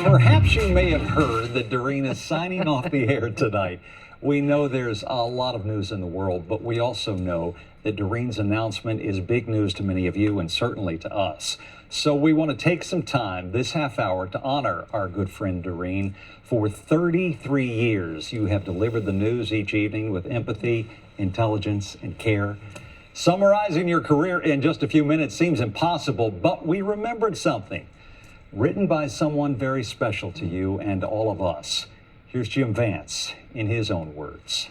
Perhaps you may have heard that Doreen is signing off the air tonight. We know there's a lot of news in the world, but we also know that Doreen's announcement is big news to many of you and certainly to us. So we want to take some time this half hour to honor our good friend Doreen. For 33 years, you have delivered the news each evening with empathy, intelligence, and care. Summarizing your career in just a few minutes seems impossible, but we remembered something written by someone very special to you and all of us. Here's Jim Vance in his own words.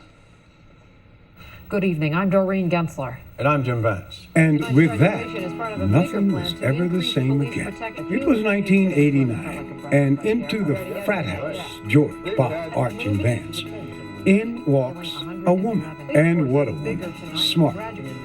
Good evening. I'm Doreen Gentzler. And I'm Jim Vance. And with that, nothing was ever the same again. It was 1989, and into the frat house, George, Bob, Arch, and Vance, in walks a woman. And what a woman. Smart,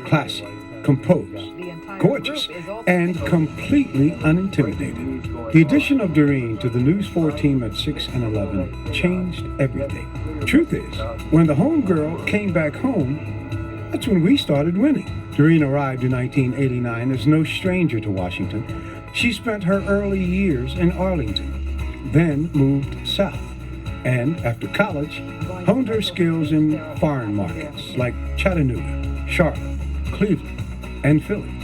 classy, composed, gorgeous, and completely unintimidated. The addition of Doreen to the News 4 team at 6 and 11 changed everything. Truth is, when the homegirl came back home, that's when we started winning. Doreen arrived in 1989 as no stranger to Washington. She spent her early years in Arlington, then moved south, and after college, honed her skills in foreign markets like Chattanooga, Charlotte, Cleveland, and Philly.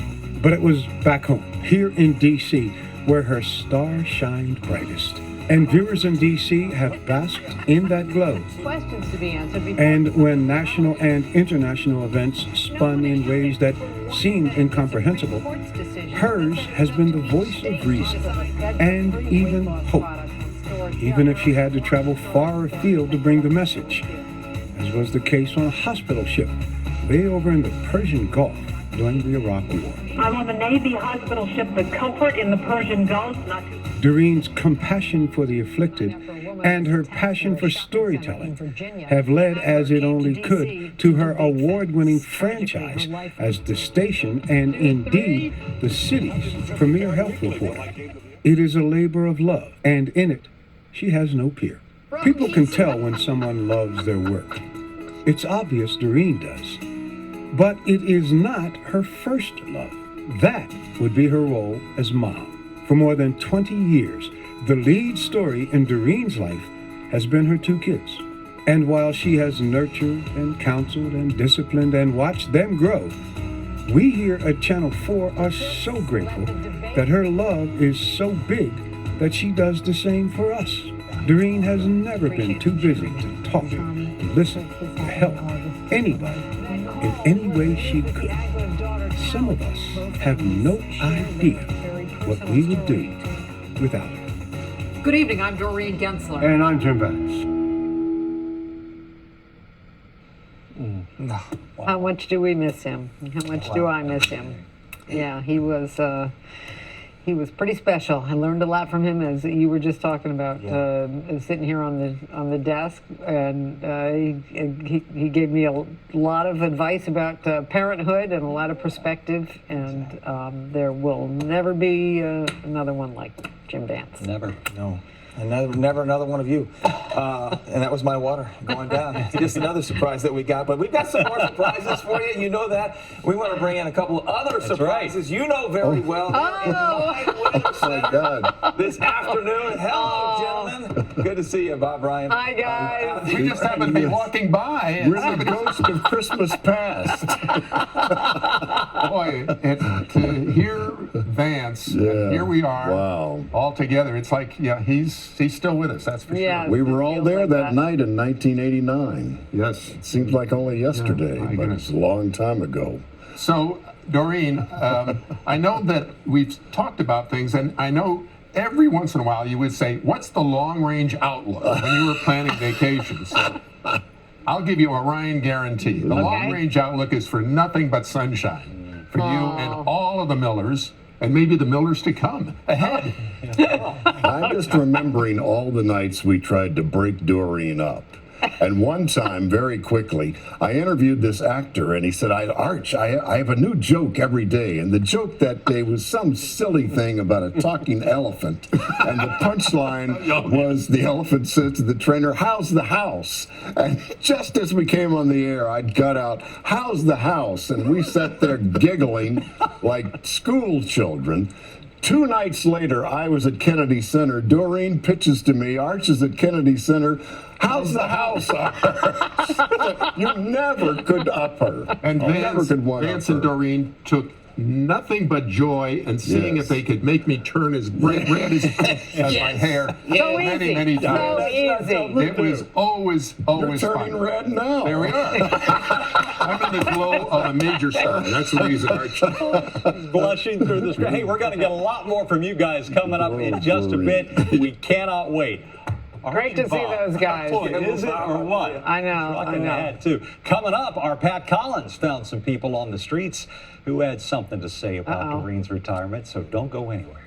But it was back home, here in D.C., where her star shined brightest. And viewers in D.C. have basked in that glow. Questions to be answered. And when national and international events spun in ways that seemed incomprehensible, hers has been the voice of reason and even hope, even if she had to travel far afield to bring the message, as was the case on a hospital ship way over in the Persian Gulf during the Iraq War. I'm on the Navy hospital ship The Comfort in the Persian Gulf. Doreen's compassion for the afflicted and her passion for storytelling have led, as it only could, to her award-winning franchise as the station and indeed the city's premier health reporter. It is a labor of love, and in it, she has no peer. People can tell when someone loves their work. It's obvious Doreen does. But it is not her first love. That would be her role as mom. For more than 20 years, the lead story in Doreen's life has been her two kids. And while she has nurtured and counseled and disciplined and watched them grow, we here at Channel 4 are so grateful that her love is so big that she does the same for us. Doreen has never been too busy to talk, to listen, to help anybody in any way she could. Some of us have no idea what we would do without her. Good evening. I'm Doreen Gentzler. And I'm Jim Vance. Wow. How much do we miss him? How much do I miss him? Yeah, he was pretty special. I learned a lot from him, as you were just talking about, sitting here on the desk, and he gave me a lot of advice about parenthood and a lot of perspective, and there will never be another one like Jim Vance. Never. No. And never another one of you. And that was my water going down. Just another surprise that we got. But we've got some more surprises for you. You know that. We want to bring in a couple of other surprises you know very well. Oh my God. This afternoon. Hello, gentlemen. Good to see you, Bob Ryan. Hi, guys. We just happened to be walking by. And we're the ghost of Christmas past. Boy, to hear Vance, and here we are, all together. It's like, he's still with us, that's for sure. We were all there that night in 1989. Yes. It seems like only yesterday, but it's a long time ago. So, Doreen, I know that we've talked about things, and I know every once in a while you would say, what's the long-range outlook when you were planning vacations? So, I'll give you a Ryan guarantee. The long-range outlook is for nothing but sunshine for you and all of the Millers and maybe the Millers to come ahead. I'm just remembering all the nights we tried to break Doreen up. And one time, very quickly, I interviewed this actor, and he said, Arch, I have a new joke every day. And the joke that day was some silly thing about a talking elephant. And the punchline was the elephant said to the trainer, "How's the house?" And just as we came on the air, I'd got out, "How's the house?" And we sat there giggling like school children. 2 nights later, I was at Kennedy Center. Doreen pitches to me, Arch is at Kennedy Center. "How's the house?" You never could up her. And Vance and Doreen took nothing but joy in seeing if they could make me turn as red as my hair many, many times. So easy. It was always You're fun. turning red now. There we are. I'm in the glow of a major star. That's the reason, Arch. Blushing through the screen. Hey, we're going to get a lot more from you guys coming up in just a bit. We cannot wait. Great to see those guys. Boy, is it or what? I know, Rocking ahead, too. Coming up, our Pat Collins found some people on the streets who had something to say about Doreen's retirement, so don't go anywhere.